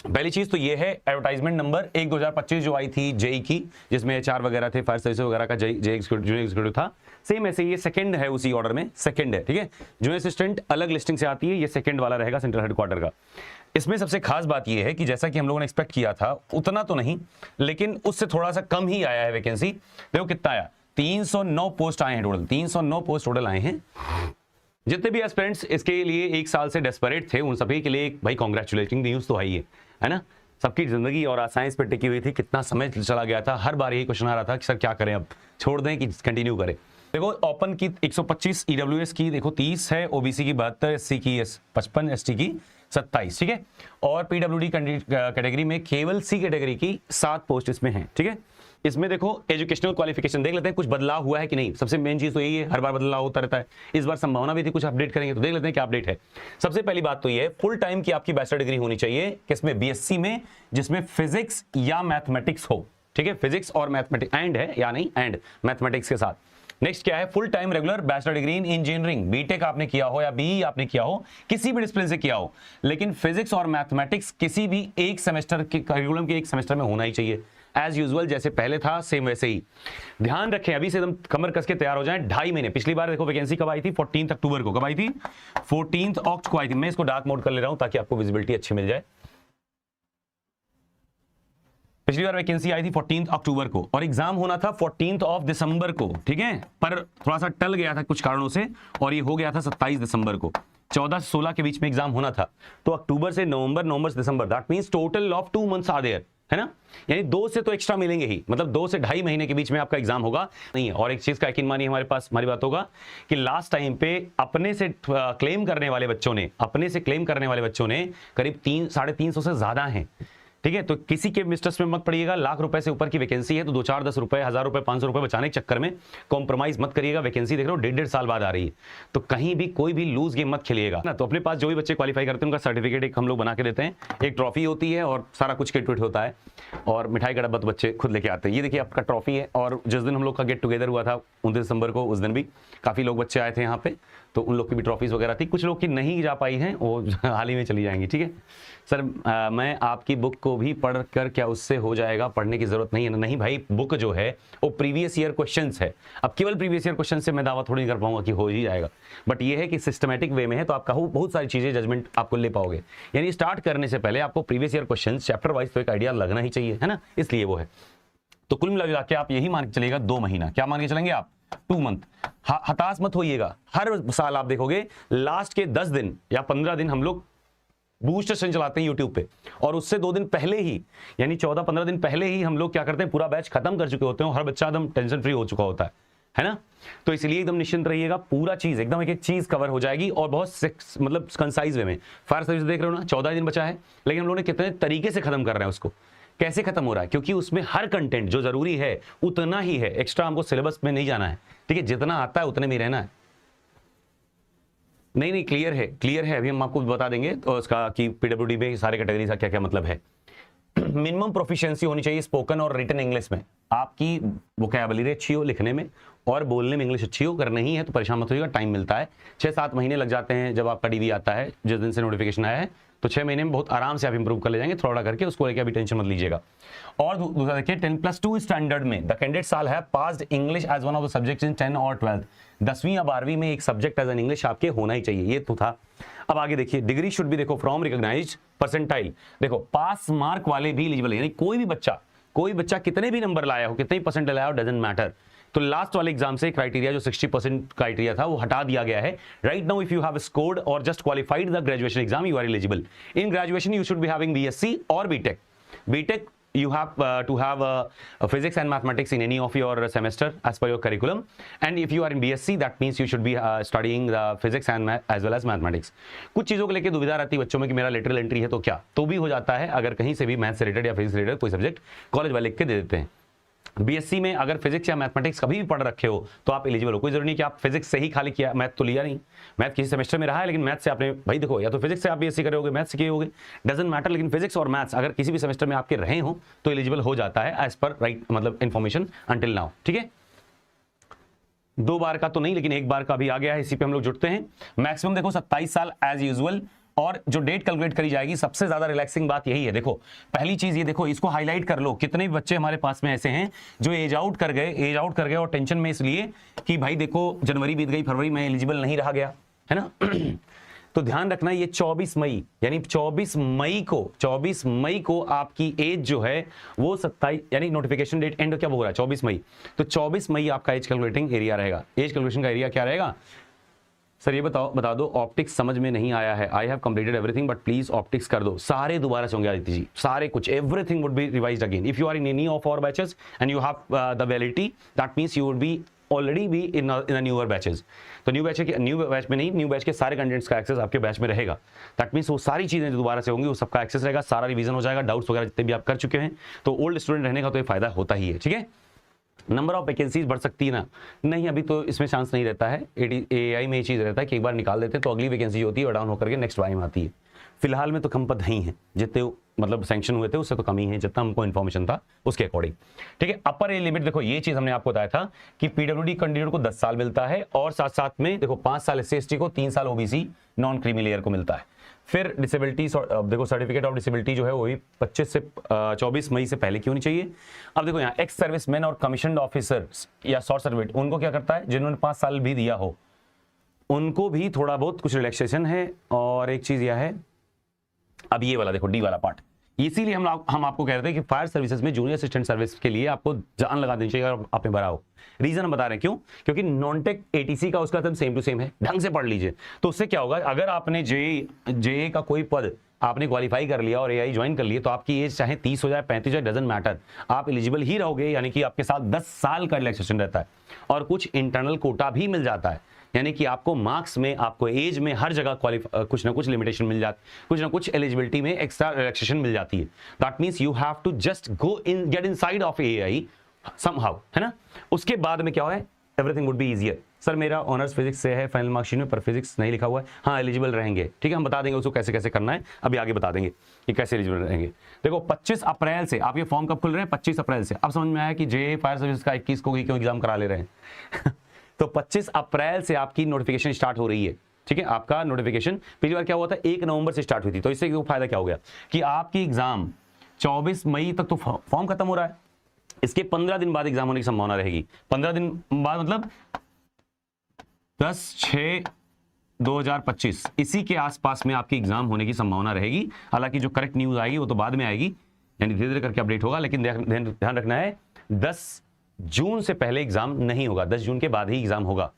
पहली चीज तो ये है एडवर्टाइजमेंट नंबर 1/2025 जो आई थी जेई की, जिसमें एचआर वगैरह थे, फायर सर्विस वगैरह का जे जूनियर एग्जीक्यूटिव था, सेम ऐसे ये सेकंड है उसी ऑर्डर में, सेकंड है, ठीक है। जूनियर असिस्टेंट अलग लिस्टिंग से आती है, ये सेकंड वाला रहेगा सेंट्रल हेडक्वार्टर का। इसमें सबसे खास बात ये है कि जैसा कि हम लोगों ने एक्सपेक्ट किया था उतना तो नहीं, लेकिन उससे थोड़ा सा कम ही आया है वैकेंसी। देखो कितना आया, 309 पोस्ट आए हैं टोटल, 309 पोस्ट टोटल आए हैं। जितने भी एस्पिरेंट्स इसके लिए 1 साल से डेस्परेट थे उन सभी के लिए भाई कांग्रेचुलेटिंग न्यूज तो है ना। सबकी जिंदगी और आसानी इस पर टिकी हुई थी, कितना समय चला गया था, हर बार यही क्वेश्चन आ रहा था कि सर क्या करें, अब छोड़ दें कि कंटिन्यू करें। देखो ओपन की 125, ईडब्ल्यूएस की देखो 30 है, ओबीसी की 72, एससी की 55, एसटी की 27, ठीक है। और पीडब्ल्यूडी कैटेगरी में केवल सी कैटेगरी की 7 पोस्ट इसमें हैं, ठीक है। इसमें देखो एजुकेशनल क्वालिफिकेशन देख लेते हैं, कुछ बदलाव हुआ है कि नहीं। सबसे मेन चीज तो यही है, हर बार बदलाव होता रहता है, इस बार संभावना भी थी कुछ अपडेट करेंगे, तो देख लेते हैं क्या अपडेट है। सबसे पहली बात तो ये है, फुल टाइम की आपकी बैचलर डिग्री होनी चाहिए, किसमें, बीएससी में, जिसमें फिजिक्स या मैथमेटिक्स हो, ठीक है। फिजिक्स और मैथमेटिक्स एंड है या नहीं, एंड मैथमेटिक्स के साथ। नेक्स्ट क्या है, full time regular bachelor degree in engineering, BTech आपने किया हो या बीई आपने किया हो, किसी भी डिसिप्लिन से किया हो, लेकिन फिजिक्स और मैथमेटिक्स किसी भी एक सेमेस्टर के करिकुलम के एक सेमेस्टर में होना ही चाहिए। एज यूजुअल जैसे पहले था सेम वैसे ही। ध्यान रखें, अभी से एकदम कमर कस के तैयार हो जाएं, 2.5 महीने। पिछली बार देखो वैकेंसी कब आई थी, 14 अक्टूबर को। कब आई थी, 14 अक्टूबर को आई थी। मैं इसको डार्क मोड कर ले रहा हूं ताकि आपको विजिबिलिटी अच्छी मिल जाए। पिछली बार वैकेंसी आई थी 14 अक्टूबर को और एग्जाम होना था 14 दिसंबर को, ठीक है। पर थोड़ा सा टल गया था कुछ कारणों से और ये हो गया था 27 दिसंबर को। 14 से 16 के बीच में एग्जाम होना था, तो अक्टूबर से नवंबर, नवंबर से दिसंबर, that means total of 2 months are there, है ना। यानी 2 से तो एक्स्ट्रा मिलेंगे ही, मतलब 2 से 2.5 महीने के बीच में आपका एग्जाम होगा नहीं है। और एक चीज का यकीन मानिए, हमारे पास हमारी बात होगा कि लास्ट टाइम पे अपने से क्लेम करने वाले बच्चों ने करीब 300-350 से ज्यादा हैं, ठीक है। तो किसी के मिस्टेक्स में मत पड़िएगा। लाख रुपए से ऊपर की वैकेंसी है तो 2, 4, 10 रुपए, 1000 रुपए, 500 रुपए बचाने के चक्कर में कॉम्प्रोमाइज मत करिएगा। वैकेंसी देख रहे हो 1.5 साल बाद आ रही है, तो कहीं भी कोई भी लूज गेम मत खेलिएगा ना। तो अपने पास जो भी बच्चे क्वालिफाई करते हैं उनका सर्टिफिकेट एक हम लोग बना के देते हैं, एक ट्रॉफी होती है और सारा कुछ किट विट होता है, और मिठाई का डब्बा तो बच्चे खुद लेके आते हैं। ये देखिए आपका ट्रॉफी है। और जिस दिन हम लोग का गेट टुगेदर हुआ था 29 दिसंबर को, उस दिन भी काफी लोग बच्चे आए थे यहाँ पे, तो उन लोग की भी ट्रॉफीज वगैरह थी। कुछ लोग की नहीं जा पाई हैं, वो हाल ही में चली जाएंगी, ठीक है। सर मैं आपकी बुक को भी पढ़ कर क्या उससे हो जाएगा, पढ़ने की जरूरत नहीं है। नहीं भाई, बुक जो है वो प्रीवियस ईयर क्वेश्चंस है। अब केवल प्रीवियस ईयर क्वेश्चन से मैं दावा थोड़ी नहीं कर पाऊंगा कि हो ही जाएगा, बट ये है कि सिस्टमेटिक वे में है, तो आप कहो बहुत सारी चीजें जजमेंट आपको ले पाओगे। यानी स्टार्ट करने से पहले आपको previous year question chapter wise तो एक आइडिया लगना ही चाहिए, है ना, इसलिए वो है। तो कुल मिला के आप यही मान के चलेगा 2 महीना, क्या मान के चलेंगे आप, 2 मंथ। हताश मत होइएगा। हर साल आप देखोगे लास्ट के 10 दिन या 15 दिन हम लोग बूस्टर सेशन चलाते हैं यूट्यूब पे, और उससे 2 दिन पहले ही, यानी 14-15 दिन पहले ही हम लोग क्या करते हैं, पूरा बैच खत्म कर चुके होते हैं, हर बच्चा एकदम टेंशन फ्री हो चुका होता है ना। तो इसलिए एकदम निश्चिंत रहिएगा, पूरा चीज एकदम एक चीज कवर हो जाएगी और बहुत मतलब कंसाइज वे में। फायर सर्विस देख रहे हो ना, 14 दिन बचा है, लेकिन हम लोगों ने कितने तरीके से खत्म कर रहे हैं उसको, कैसे खत्म हो रहा है, क्योंकि उसमें हर कंटेंट जो जरूरी है उतना ही है, एक्स्ट्रा हमको सिलेबस में नहीं जाना है, ठीक है। जितना आता है उतने में रहना है। नहीं क्लियर है, अभी हम आपको बता देंगे तो उसका कि पीडब्ल्यूडी में सारे कैटेगरी का क्या क्या मतलब है। मिनिमम प्रोफिशिएंसी होनी चाहिए स्पोकन और रिटन इंग्लिश में, आपकी वोकैबुलरी अच्छी हो लिखने में और बोलने में इंग्लिश अच्छी हो। अगर नहीं है तो परेशान मत होइएगा, टाइम मिलता है, 6-7 महीने लग जाते हैं। जब आपका डीवी आता है, जिस दिन से नोटिफिकेशन आया है, तो 6 महीने में बहुत आराम से आप इंप्रूव कर ले जाएंगे, थोड़ा करके, उसको लेकर अभी टेंशन मत लीजिएगा। और दूसरा देखिए, 10+2 स्टैंडर्ड में the candidate shall have passed English as one of the subjects in 10 और 12, 10वीं या 12वीं में एक सब्जेक्ट एज एन इंग्लिश आपके होना ही चाहिए, ये तो था। अब आगे देखिए, डिग्री शुड भी देखो फ्रॉम रिकॉग्नाइज्ड परसेंटाइल, देखो पास मार्क वाले भी एलिजिबल है, यानी कोई बच्चा कितने भी नंबर लाया हो, कितने ही परसेंट लाया हो, डजंट मैटर। तो लास्ट वाले एग्जाम से क्राइटेरिया जो 60% क्राइटेरिया था वो हटा दिया गया है। Right now if you have scored और just qualified the graduation exam, you are eligible. In graduation you should be having BSc और BTech you have to have physics and mathematics in any of your semester as per your curriculum, and if you are in BSc that means you should be studying the physics and math as well as mathematics। कुछ चीजों को लेकर दुविधा रहती है बच्चों में कि मेरा लेटरल एंट्री है तो क्या, तो भी हो जाता है अगर कहीं से भी मैथ से रिलेटेड या फिजिक्स से रिलेटेड कोई सब्जेक्ट कॉलेज वाले लिख के दे देते हैं। बीएससी में अगर फिजिक्स या मैथमेटिक्स कभी भी पढ़ रखे हो तो आप एलिजिबल हो। कोई जरूरी नहीं कि आप फिजिक्स से ही खाली किया, मैथ तो लिया नहीं, मैथ किसी सेमेस्टर में रहा है, लेकिन मैथ से आपने भाई देखो, या तो फिजिक्स से आप बीएससी करोगे, मैथ से किए होगे, डजंट मैटर, लेकिन फिजिक्स और मैथ्स अगर किसी भी सेमेस्टर में आपके रहे हो तो एलिजिबल हो जाता है एज पर राइट मतलब इन्फॉर्मेशन अंटिल नाउ, ठीक है। 2 बार का तो नहीं, लेकिन 1 बार का भी आ गया है, इसी पे हम लोग जुटते हैं। मैक्सिमम देखो 27 साल एज यूजुअल, और जो डेट कैलकुलेट करी जाएगी, सबसे ज्यादा रिलैक्सिंग बात यही है। देखो पहली चीज ये देखो, इसको हाईलाइट कर लो। कितने भी बच्चे हमारे पास में ऐसे हैं जो एज आउट कर गए और टेंशन में इसलिए कि भाई देखो जनवरी बीत गई, फरवरी में एलिजिबल नहीं रहा गया, है ना। तो ध्यान रखना ये 24 मई यानी 24 मई को आपकी एज जो है वो 27 यानी नोटिफिकेशन डेट एंड क्या हो रहा है 24 मई, तो 24 मई आपका एज कैलकुलेटिंग एरिया रहेगा। एज कैलकुलेशन का एरिया क्या रहेगा? सर ये बता दो, ऑप्टिक्स समझ में नहीं आया है। I have completed everything but please optics कर दो। सारे दोबारा से होंगे आदित्य जी, सारे कुछ, everything would be revised again. If you are in any of our batches and you have the validity, that means you would be already भी in newer batches. तो न्यू बैच में नहीं, न्यू बैच के सारे contents का access आपके batch में रहेगा। दैट मींस वो सारी चीजें जो दोबारा से होंगी वो सबका एक्सेस रहेगा, सारा रिवीजन हो जाएगा, डाउट्स वगैरह जितने भी आप कर चुके हैं। तो ओल्ड स्टूडेंट रहने का तो ये फायदा होता ही है, ठीक है। नंबर ऑफ वैकेंसीज बढ़ सकती है ना? नहीं, अभी तो इसमें चांस नहीं रहता है। एआई में ये चीज रहता है कि एक बार निकाल देते हैं तो अगली वैकेंसी होती है और डाउन होकर के नेक्स्ट वाई में आती है। फिलहाल में तो कम पद नहीं है, जितने मतलब सैंक्शन हुए थे उससे तो कम ही है, जितना हमको इन्फॉर्मेशन था उसके अकॉर्डिंग, ठीक है। अपर एज लिमिट देखो, ये चीज हमने आपको बताया था कि पीडब्ल्यूडी कैंडिडेट को 10 साल मिलता है और साथ साथ में देखो 5 साल SC/ST को, 3 साल ओबीसी नॉन क्रीमी लेयर को मिलता है। फिर डिसेबिलिटी देखो, सर्टिफिकेट ऑफ डिसेबिलिटी जो है वो भी 24 मई से पहले की होनी चाहिए। अब देखो यहाँ एक्स सर्विसमैन और कमीशन्ड ऑफिसर या शॉर्ट सर्विस, उनको क्या करता है, जिन्होंने 5 साल भी दिया हो उनको भी थोड़ा बहुत कुछ रिलैक्सेशन है। और एक चीज यह है, अब ये वाला देखो डी वाला पार्ट, इसीलिए हम आपको कह रहे थे कि फायर सर्विसेज में जूनियर असिस्टेंट सर्विस के लिए आपको जान लगा देनी चाहिए अगर आपने भरा हो। रीजन हम बता रहे हैं क्यों, क्योंकि नॉन टेक ATC का उसका तो सेम टू सेम है, ढंग से पढ़ लीजिए। तो उससे क्या होगा, अगर आपने जे का कोई पद आपने क्वालिफाई कर लिया और AI ज्वाइन कर लिए, तो आपकी एज चाहे 30 हो जाए 35 हो जाए, डजंट मैटर, आप एलिजिबल ही रहोगे। यानी कि आपके साथ 10 साल का रिलैक्सेशन रहता है और कुछ इंटरनल कोटा भी मिल जाता है। यानी कि आपको मार्क्स में, आपको एज में, हर जगह कुछ ना कुछ लिमिटेशन मिल जाती, कुछ ना कुछ एलिजिबिलिटी में एक्स्ट्रा रिलैक्सेशन मिल जाती है। That means you have to just go in, get inside of AI somehow, है ना। उसके बाद में क्या है, everything would be easier. Sir मेरा ऑनर्स फिजिक्स से है फाइनल मार्कशीट में, पर फिजिक्स नहीं लिखा हुआ है। हाँ, एलिजिबल रहेंगे, ठीक है, हम बता देंगे उसको कैसे कैसे करना है, अभी आगे बता देंगे कि कैसे एलिजिबल रहेंगे। देखो 25 अप्रैल से आपके फॉर्म कब खुल रहे हैं, 25 अप्रैल से। अब समझ में आया कि जे फायर सर्विस का 21 को क्यों एग्जाम करा ले रहे हैं। तो 25 अप्रैल से आपकी नोटिफिकेशन स्टार्ट हो रही है, ठीक है। आपका नोटिफिकेशन पिछली बार क्या हुआ था, 1 नवंबर से स्टार्ट हुई थी। तो इससे फायदा क्या हो गया कि आपकी एग्जाम 24 मई तक तो फॉर्म खत्म हो रहा है, इसके 15 दिन बाद एग्जाम होने की संभावना रहेगी। 15 दिन बाद मतलब 10/6/2025 इसी के आसपास में आपकी एग्जाम होने की संभावना रहेगी। हालांकि जो करेक्ट न्यूज आएगी वो तो बाद में आएगी, यानी धीरे धीरे करके अपडेट होगा। लेकिन ध्यान रखना है 10 जून से पहले एग्जाम नहीं होगा, 10 जून के बाद ही एग्जाम होगा।